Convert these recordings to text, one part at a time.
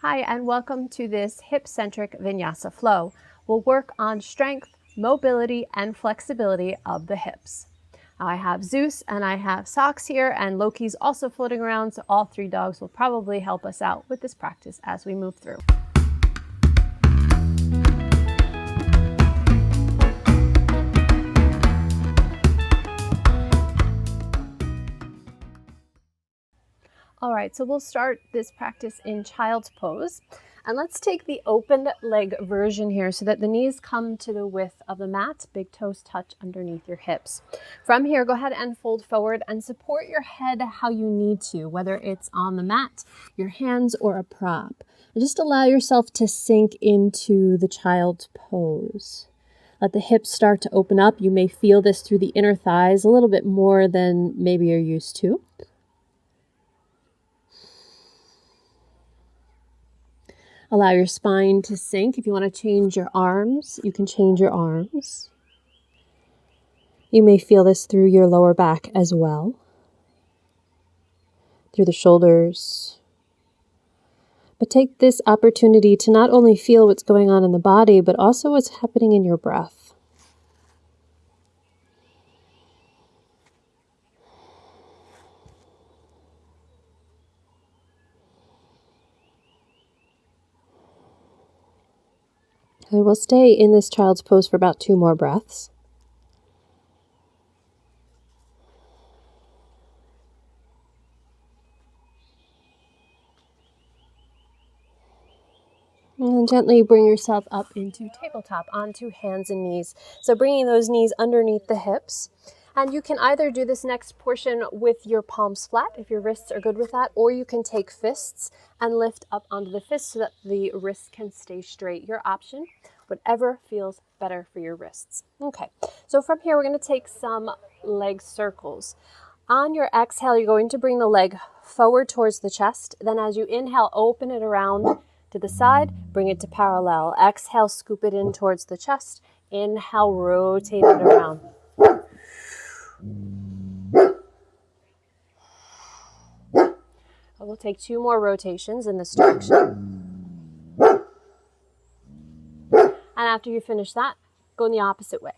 Hi, and welcome to this Hip Centric Vinyasa Flow. We'll work on strength, mobility, and flexibility of the hips. I have Zeus and I have Socks here, and Lokey's also floating around, so all three dogs will probably help us out with this practice as we move through. All right, so we'll start this practice in child's pose. And let's take the open leg version here so that the knees come to the width of the mat, big toes touch underneath your hips. From here, go ahead and fold forward and support your head how you need to, whether it's on the mat, your hands, or a prop. And just allow yourself to sink into the child's pose. Let the hips start to open up. You may feel this through the inner thighs a little bit more than maybe you're used to. Allow your spine to sink. If you want to change your arms, you can change your arms. You may feel this through your lower back as well, through the shoulders. But take this opportunity to not only feel what's going on in the body, but also what's happening in your breath. I will stay in this child's pose for about 2 more breaths. And gently bring yourself up into tabletop, onto hands and knees. So bringing those knees underneath the hips. And you can either do this next portion with your palms flat, if your wrists are good with that, or you can take fists and lift up onto the fists so that the wrists can stay straight. Your option, whatever feels better for your wrists. Okay, so from here, we're going to take some leg circles. On your exhale, you're going to bring the leg forward towards the chest. Then as you inhale, open it around to the side, bring it to parallel. Exhale, scoop it in towards the chest. Inhale, rotate it around. We'll take 2 more rotations in this direction. And after you finish that, go in the opposite way.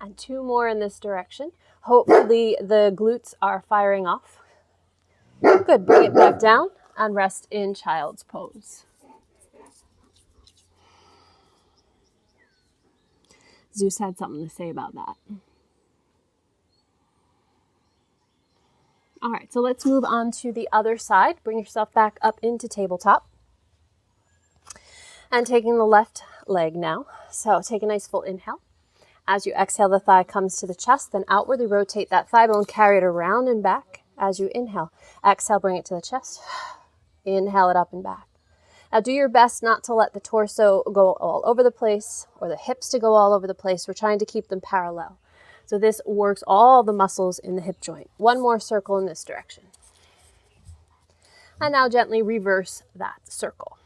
And 2 more in this direction. Hopefully the glutes are firing off. Good, bring it back down and rest in child's pose. Zeus had something to say about that. All right, so let's move on to the other side. Bring yourself back up into tabletop. And taking the left leg now. So take a nice full inhale. As you exhale, the thigh comes to the chest, then outwardly rotate that thigh bone, carry it around and back as you inhale. Exhale, bring it to the chest. Inhale it up and back. Now do your best not to let the torso go all over the place or the hips to go all over the place. We're trying to keep them parallel. So this works all the muscles in the hip joint. 1 more circle in this direction. And now gently reverse that circle.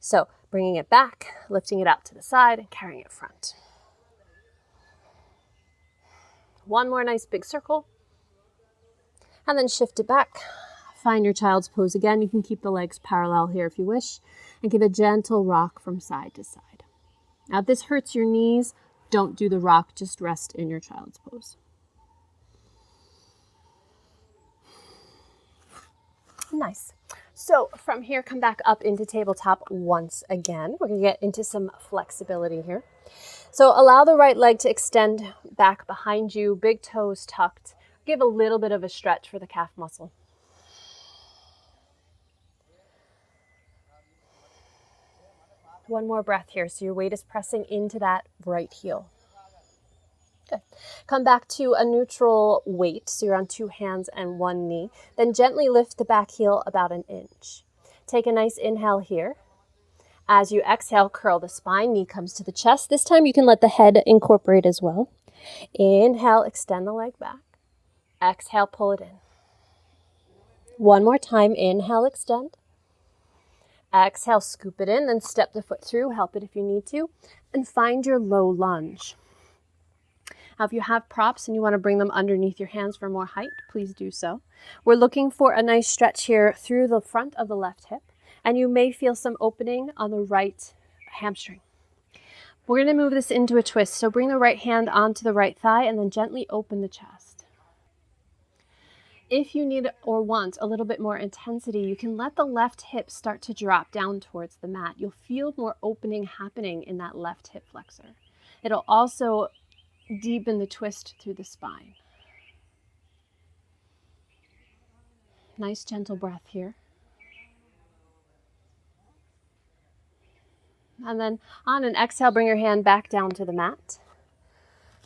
So bringing it back, lifting it out to the side, and carrying it front. 1 more nice big circle. And then shift it back. Find your child's pose again. You can keep the legs parallel here if you wish. And give a gentle rock from side to side. Now if this hurts your knees, don't do the rock. Just rest in your child's pose. Nice. So from here, come back up into tabletop once again. We're going to get into some flexibility here. So allow the right leg to extend back behind you, big toes tucked. Give a little bit of a stretch for the calf muscle. One more breath here. So your weight is pressing into that right heel. Good. Come back to a neutral weight. So you're on 2 hands and 1 knee. Then gently lift the back heel about 1 inch. Take a nice inhale here. As you exhale, curl the spine. Knee comes to the chest. This time you can let the head incorporate as well. Inhale, extend the leg back. Exhale, pull it in. 1 more time. Inhale, extend. Exhale, scoop it in, then step the foot through, help it if you need to, and find your low lunge. Now, if you have props and you want to bring them underneath your hands for more height, please do so. We're looking for a nice stretch here through the front of the left hip, and you may feel some opening on the right hamstring. We're going to move this into a twist, so bring the right hand onto the right thigh and then gently open the chest. If you need or want a little bit more intensity, you can let the left hip start to drop down towards the mat. You'll feel more opening happening in that left hip flexor. It'll also deepen the twist through the spine. Nice gentle breath here. And then on an exhale, bring your hand back down to the mat.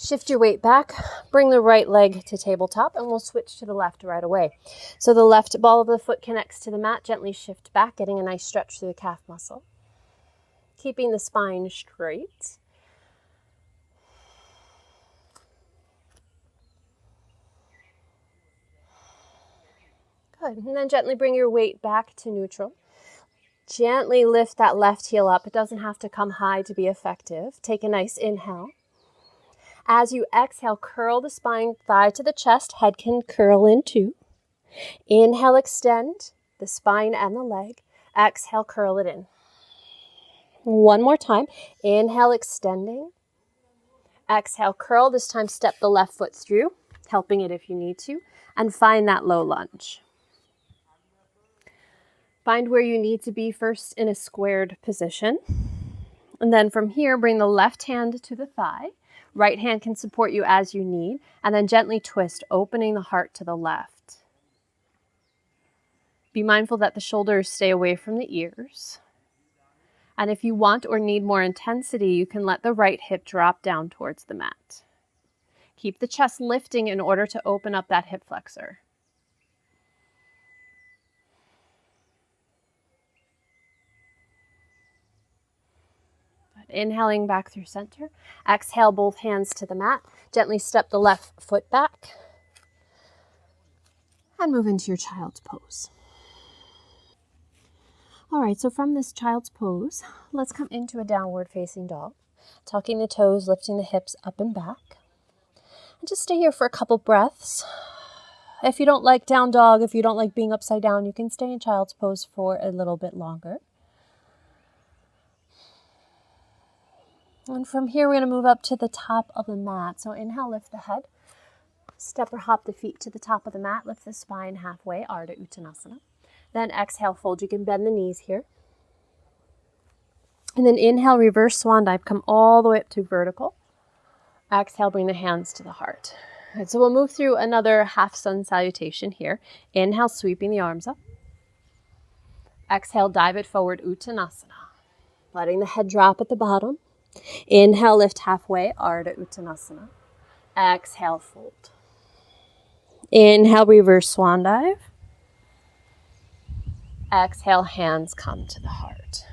Shift your weight back, bring the right leg to tabletop, and we'll switch to the left right away. So the left ball of the foot connects to the mat, gently shift back, getting a nice stretch through the calf muscle. Keeping the spine straight. Good, and then gently bring your weight back to neutral. Gently lift that left heel up. It doesn't have to come high to be effective. Take a nice inhale. As you exhale, curl the spine, thigh to the chest. Head can curl in too. Inhale, extend the spine and the leg. Exhale, curl it in. One more time. Inhale, extending. Exhale, curl. This time, step the left foot through, helping it if you need to, and find that low lunge. Find where you need to be first in a squared position. And then from here, bring the left hand to the thigh. Right hand can support you as you need, and then gently twist, opening the heart to the left. Be mindful that the shoulders stay away from the ears. And if you want or need more intensity, you can let the right hip drop down towards the mat. Keep the chest lifting in order to open up that hip flexor. Inhaling back through center. Exhale, both hands to the mat. Gently step the left foot back. And move into your child's pose. All right, so from this child's pose, let's come into a downward facing dog. Tucking the toes, lifting the hips up and back. And just stay here for a couple breaths. If you don't like down dog, if you don't like being upside down, you can stay in child's pose for a little bit longer. And from here, we're going to move up to the top of the mat. So inhale, lift the head. Step or hop the feet to the top of the mat. Lift the spine halfway, Ardha Uttanasana. Then exhale, fold. You can bend the knees here. And then inhale, reverse swan dive. Come all the way up to vertical. Exhale, bring the hands to the heart. All right, so we'll move through another half sun salutation here. Inhale, sweeping the arms up. Exhale, dive it forward, Uttanasana. Letting the head drop at the bottom. Inhale, lift halfway, Ardha Uttanasana. Exhale, fold. Inhale, reverse swan dive. Exhale, hands come to the heart.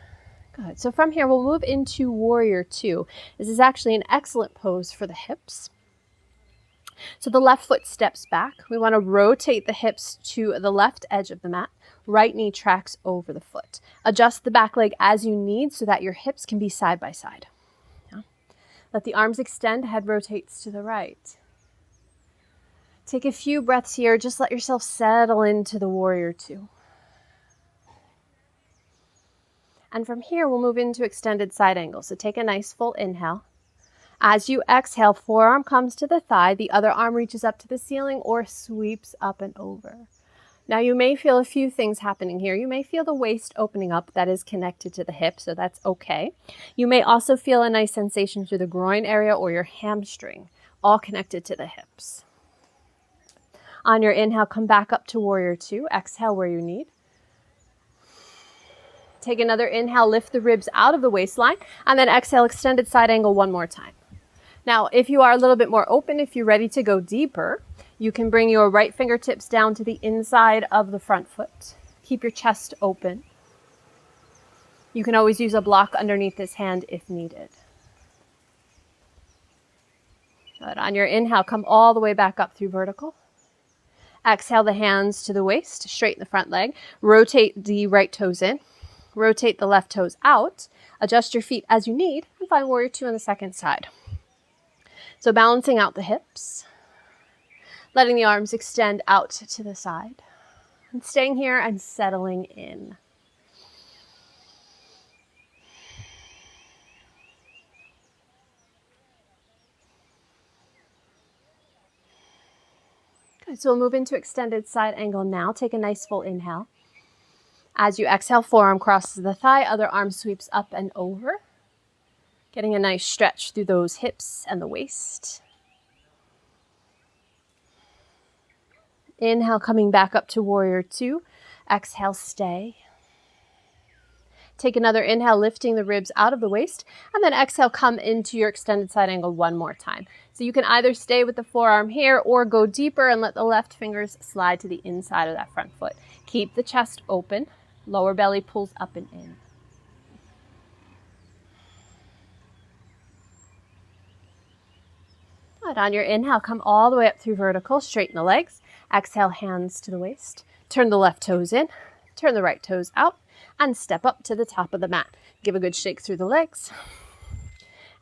Good. So from here, we'll move into Warrior Two. This is actually an excellent pose for the hips. So the left foot steps back. We want to rotate the hips to the left edge of the mat. Right knee tracks over the foot. Adjust the back leg as you need so that your hips can be side by side. Let the arms extend, head rotates to the right. Take a few breaths here. Just let yourself settle into the Warrior Two. And from here, we'll move into extended side angle. So take a nice full inhale. As you exhale, forearm comes to the thigh. The other arm reaches up to the ceiling or sweeps up and over. Now you may feel a few things happening here. You may feel the waist opening up that is connected to the hip, so that's okay. You may also feel a nice sensation through the groin area or your hamstring, all connected to the hips. On your inhale, come back up to Warrior Two. Exhale where you need. Take another inhale, lift the ribs out of the waistline, and then exhale, extended side angle one more time. Now, if you are a little bit more open, if you're ready to go deeper, you can bring your right fingertips down to the inside of the front foot. Keep your chest open. You can always use a block underneath this hand if needed. Good. On your inhale, come all the way back up through vertical. Exhale the hands to the waist, straighten the front leg. Rotate the right toes in. Rotate the left toes out. Adjust your feet as you need and find Warrior Two on the second side. So balancing out the hips, letting the arms extend out to the side, and staying here and settling in. Good, so we'll move into extended side angle now. Take a nice full inhale. As you exhale, forearm crosses the thigh, other arm sweeps up and over. Getting a nice stretch through those hips and the waist. Inhale, coming back up to warrior two. Exhale, stay. Take another inhale, lifting the ribs out of the waist, and then exhale, come into your extended side angle one more time. So you can either stay with the forearm here or go deeper and let the left fingers slide to the inside of that front foot. Keep the chest open, lower belly pulls up and in. Good. On your inhale, come all the way up through vertical, straighten the legs. Exhale, hands to the waist. Turn the left toes in, turn the right toes out, and step up to the top of the mat. Give a good shake through the legs.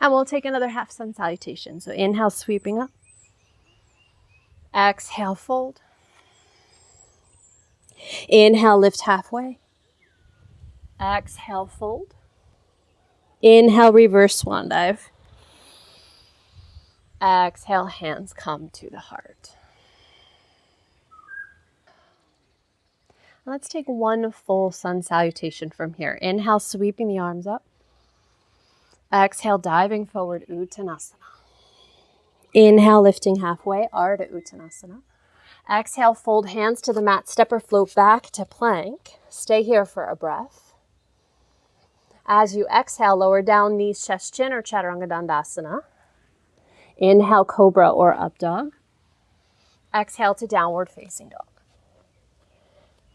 And we'll take another half sun salutation. So inhale, sweeping up. Exhale, fold. Inhale, lift halfway. Exhale, fold. Inhale, reverse swan dive. Exhale, hands come to the heart. Let's take one full sun salutation from here. Inhale, sweeping the arms up. Exhale, diving forward, Uttanasana. Inhale, lifting halfway, Ardha Uttanasana. Exhale, fold hands to the mat, step or float back to plank. Stay here for a breath. As you exhale, lower down, knees, chest, chin, or Chaturanga Dandasana. Inhale, cobra or up dog. Exhale to downward facing dog.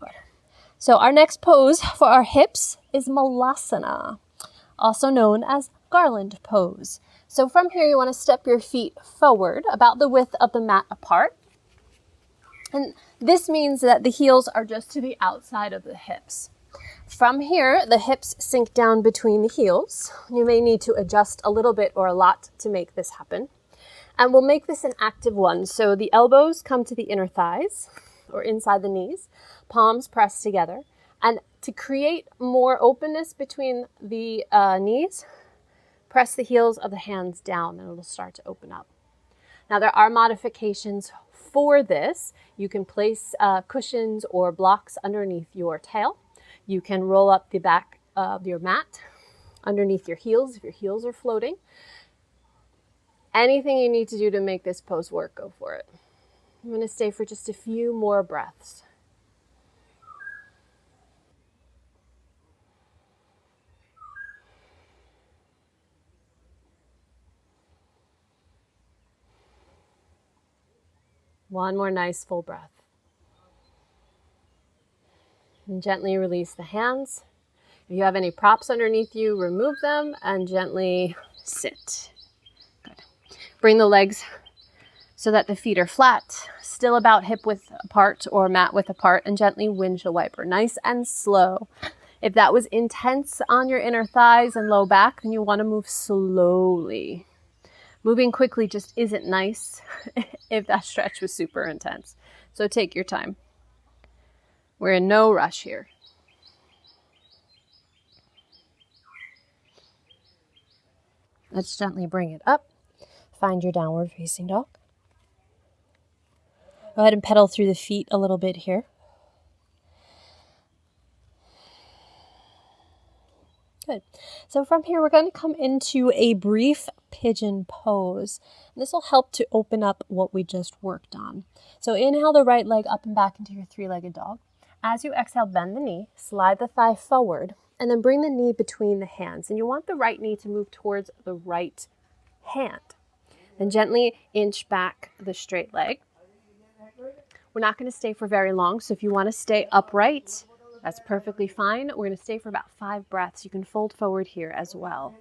Good. So our next pose for our hips is Malasana, also known as garland pose. So from here, you want to step your feet forward about the width of the mat apart. And this means that the heels are just to the outside of the hips. From here, the hips sink down between the heels. You may need to adjust a little bit or a lot to make this happen. And we'll make this an active one. So the elbows come to the inner thighs or inside the knees, palms pressed together. And to create more openness between the knees, press the heels of the hands down and it'll start to open up. Now there are modifications for this. You can place cushions or blocks underneath your tail. You can roll up the back of your mat underneath your heels if your heels are floating. Anything you need to do to make this pose work, go for it. I'm going to stay for just a few more breaths. One more nice full breath. And gently release the hands. If you have any props underneath you, remove them and gently sit. Good. Bring the legs so that the feet are flat, still about hip width apart or mat width apart, and gently windshield wiper. Nice and slow. If that was intense on your inner thighs and low back, then you want to move slowly. Moving quickly just isn't nice if that stretch was super intense. So take your time. We're in no rush here. Let's gently bring it up. Find your downward facing dog. Go ahead and pedal through the feet a little bit here. Good. So from here, we're going to come into a brief pigeon pose. And this will help to open up what we just worked on. So inhale the right leg up and back into your three-legged dog. As you exhale, bend the knee, slide the thigh forward, and then bring the knee between the hands. And you want the right knee to move towards the right hand. Then gently inch back the straight leg. We're not going to stay for very long, so if you want to stay upright, that's perfectly fine. We're going to stay for about 5 breaths. You can fold forward here as well.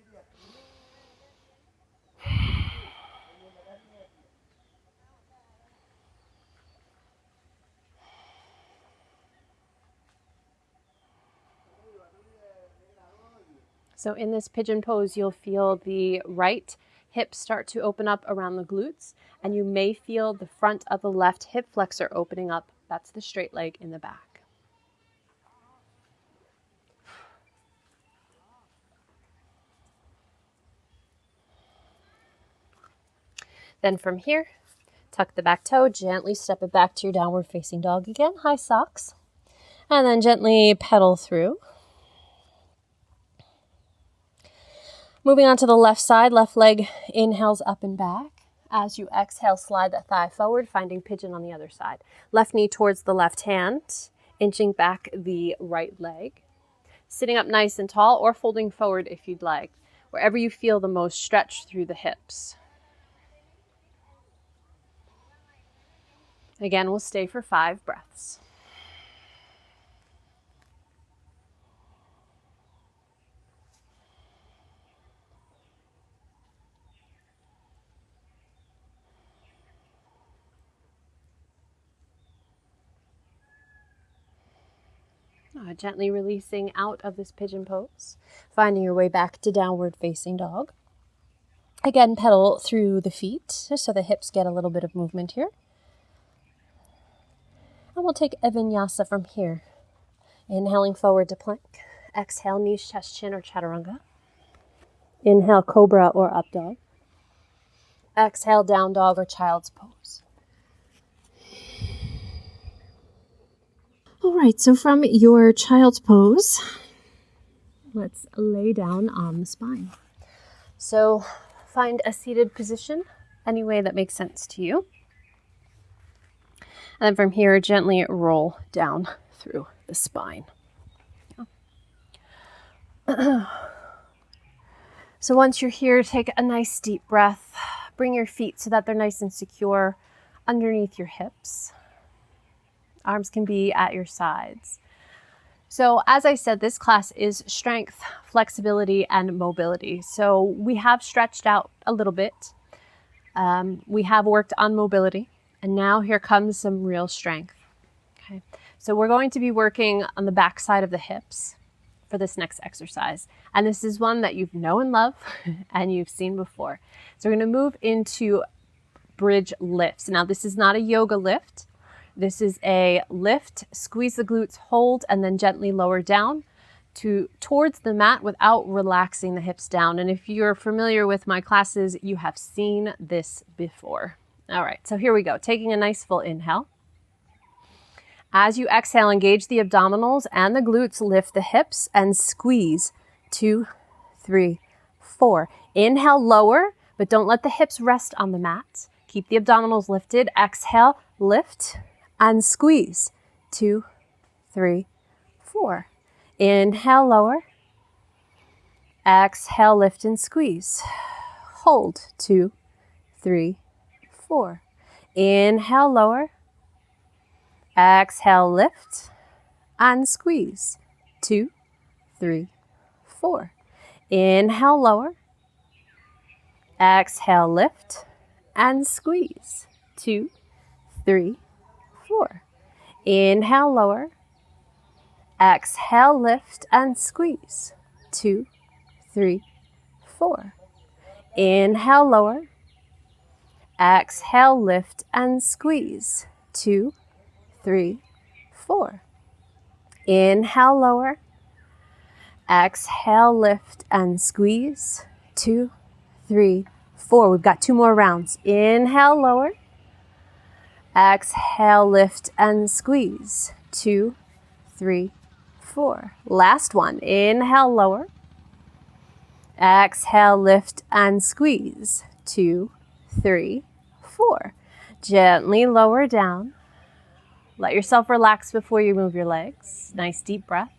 So in this pigeon pose, you'll feel the right hips start to open up around the glutes, and you may feel the front of the left hip flexor opening up. That's the straight leg in the back. Then from here, tuck the back toe, gently step it back to your downward facing dog again, high socks, and then gently pedal through. Moving on to the left side, left leg inhales up and back. As you exhale, slide that thigh forward, finding pigeon on the other side. Left knee towards the left hand, inching back the right leg. Sitting up nice and tall or folding forward if you'd like, wherever you feel the most stretch through the hips. Again, we'll stay for 5 breaths. Gently releasing out of this pigeon pose, finding your way back to downward facing dog. Again, pedal through the feet so the hips get a little bit of movement here. And we'll take a vinyasa from here. Inhaling forward to plank. Exhale, knees, chest, chin, or chaturanga. Inhale, cobra or up dog. Exhale, down dog or child's pose. All right, so from your child's pose, let's lay down on the spine. So find a seated position, any way that makes sense to you. And then from here, gently roll down through the spine. So once you're here, take a nice deep breath. Bring your feet so that they're nice and secure underneath your hips. Arms can be at your sides. So as I said, this class is strength, flexibility, and mobility. So we have stretched out a little bit. We have worked on mobility, and now here comes some real strength. Okay. So we're going to be working on the back side of the hips for this next exercise. And this is one that you know and love and you've seen before. So we're going to move into bridge lifts. Now this is not a yoga lift. This is a lift, squeeze the glutes, hold, and then gently lower down towards the mat without relaxing the hips down. And if you're familiar with my classes, you have seen this before. All right, so here we go. Taking a nice full inhale. As you exhale, engage the abdominals and the glutes, lift the hips and squeeze. 2, 3, 4. Inhale, lower, but don't let the hips rest on the mat. Keep the abdominals lifted. Exhale, lift and squeeze. 2, 3, 4. Inhale, lower. Exhale, lift and squeeze. Hold. 2, 3, 4. Inhale, lower. Exhale, lift and squeeze. 2, 3, 4. Inhale, lower. Exhale, lift and squeeze. 2, 3, 4. Inhale, lower. Exhale, lift and squeeze. 2, 3, 4. Inhale, lower. Exhale, lift and squeeze. 2, 3, 4. Inhale, lower. Exhale, lift and squeeze. 2, 3, 4. We've got 2 more rounds. Inhale, lower. Exhale, lift and squeeze. 2, 3, 4. Last one. Inhale, lower. Exhale, lift and squeeze. 2, 3, 4. Gently lower down. Let yourself relax before you move your legs. Nice deep breath.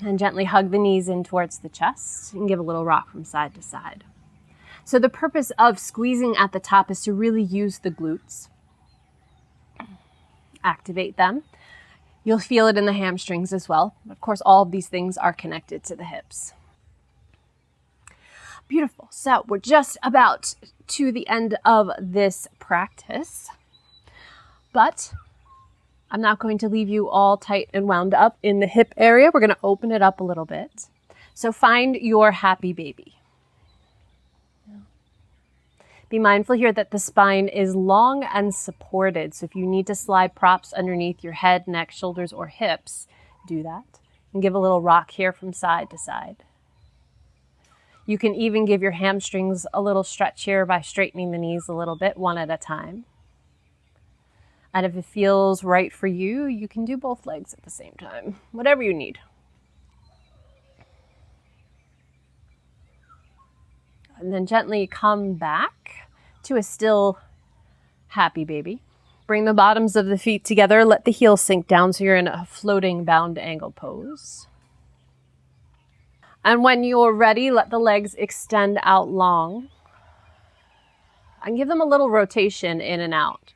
And gently hug the knees in towards the chest and give a little rock from side to side. So the purpose of squeezing at the top is to really use the glutes. Activate them. You'll feel it in the hamstrings as well. Of course, all of these things are connected to the hips. Beautiful. So we're just about to the end of this practice. But I'm not going to leave you all tight and wound up in the hip area. We're going to open it up a little bit. So find your happy baby. Be mindful here that the spine is long and supported. So if you need to slide props underneath your head, neck, shoulders, or hips, do that. And give a little rock here from side to side. You can even give your hamstrings a little stretch here by straightening the knees a little bit, one at a time. And if it feels right for you, you can do both legs at the same time, whatever you need. And then gently come back to a still happy baby. Bring the bottoms of the feet together. Let the heels sink down so you're in a floating bound angle pose. And when you're ready, let the legs extend out long. And give them a little rotation in and out.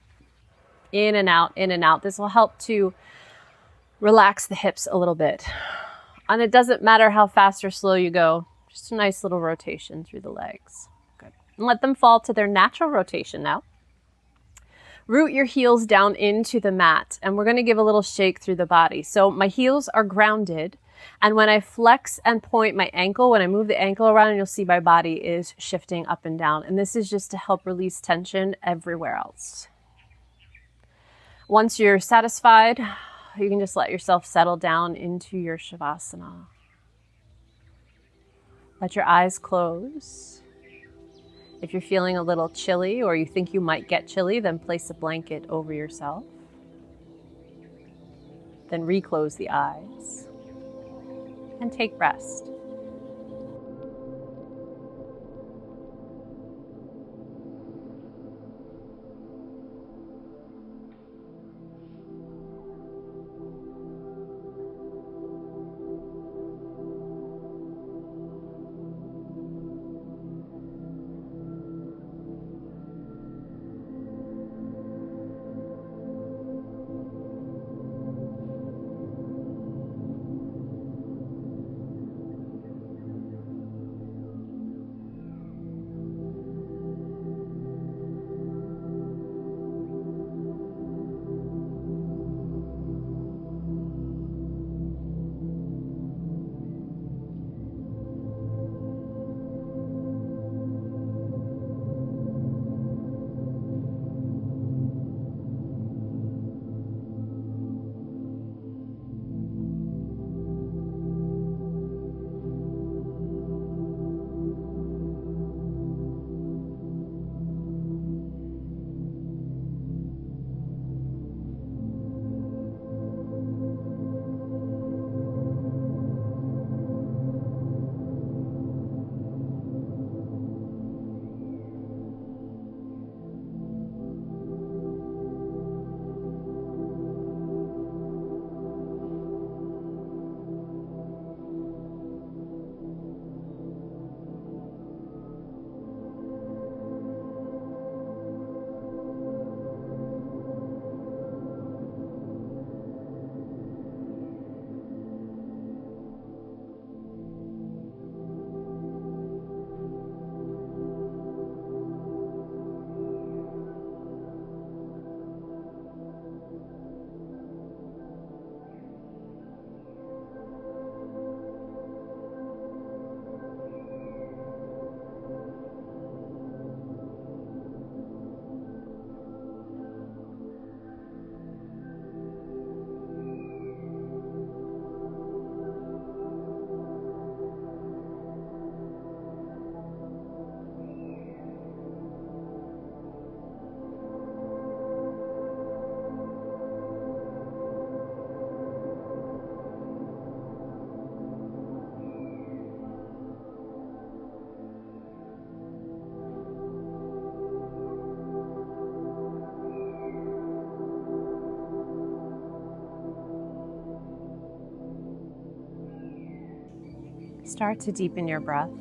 In and out, in and out. This will help to relax the hips a little bit. And it doesn't matter how fast or slow you go. Just a nice little rotation through the legs. Good. And let them fall to their natural rotation now. Root your heels down into the mat. And we're going to give a little shake through the body. So my heels are grounded. And when I flex and point my ankle, when I move the ankle around, you'll see my body is shifting up and down. And this is just to help release tension everywhere else. Once you're satisfied, you can just let yourself settle down into your Shavasana. Let your eyes close. If you're feeling a little chilly or you think you might get chilly, then place a blanket over yourself. Then reclose the eyes and take rest. Start to deepen your breath.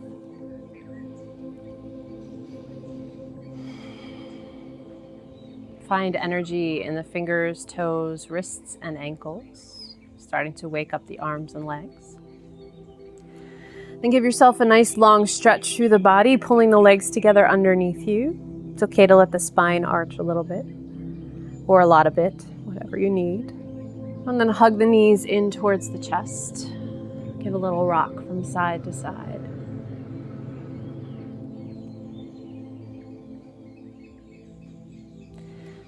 Find energy in the fingers, toes, wrists, and ankles, starting to wake up the arms and legs. Then give yourself a nice long stretch through the body, pulling the legs together underneath you. It's okay to let the spine arch a little bit, or a lot of it, whatever you need. And then hug the knees in towards the chest. Give a little rock from side to side.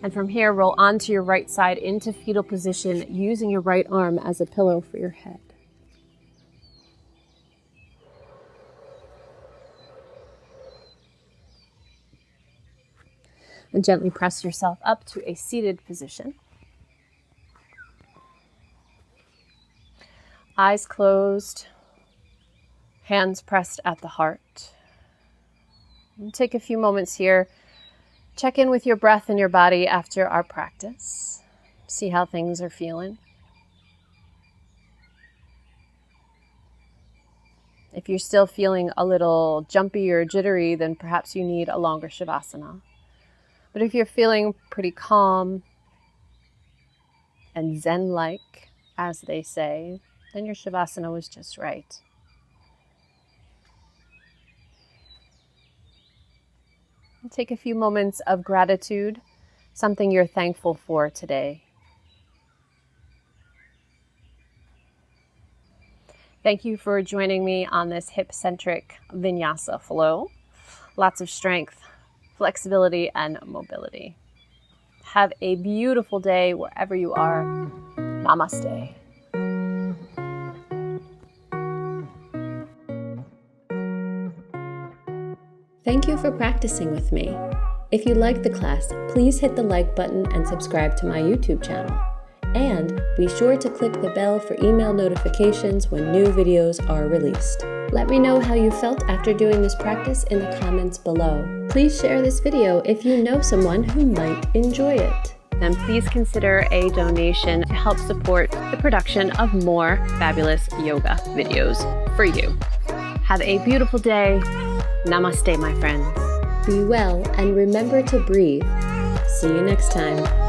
And from here, roll onto your right side into fetal position, using your right arm as a pillow for your head. And gently press yourself up to a seated position. Eyes closed, hands pressed at the heart. And take a few moments here. Check in with your breath and your body after our practice. See how things are feeling. If you're still feeling a little jumpy or jittery, then perhaps you need a longer Shavasana. But if you're feeling pretty calm and Zen-like, as they say, then your Shavasana was just right. And take a few moments of gratitude, something you're thankful for today. Thank you for joining me on this Hip Centric Vinyasa Flow. Lots of strength, flexibility, and mobility. Have a beautiful day wherever you are. Namaste. Thank you for practicing with me. If you liked the class, please hit the like button and subscribe to my YouTube channel. And be sure to click the bell for email notifications when new videos are released. Let me know how you felt after doing this practice in the comments below. Please share this video if you know someone who might enjoy it. And please consider a donation to help support the production of more fabulous yoga videos for you. Have a beautiful day. Namaste, my friends. Be well and remember to breathe. See you next time.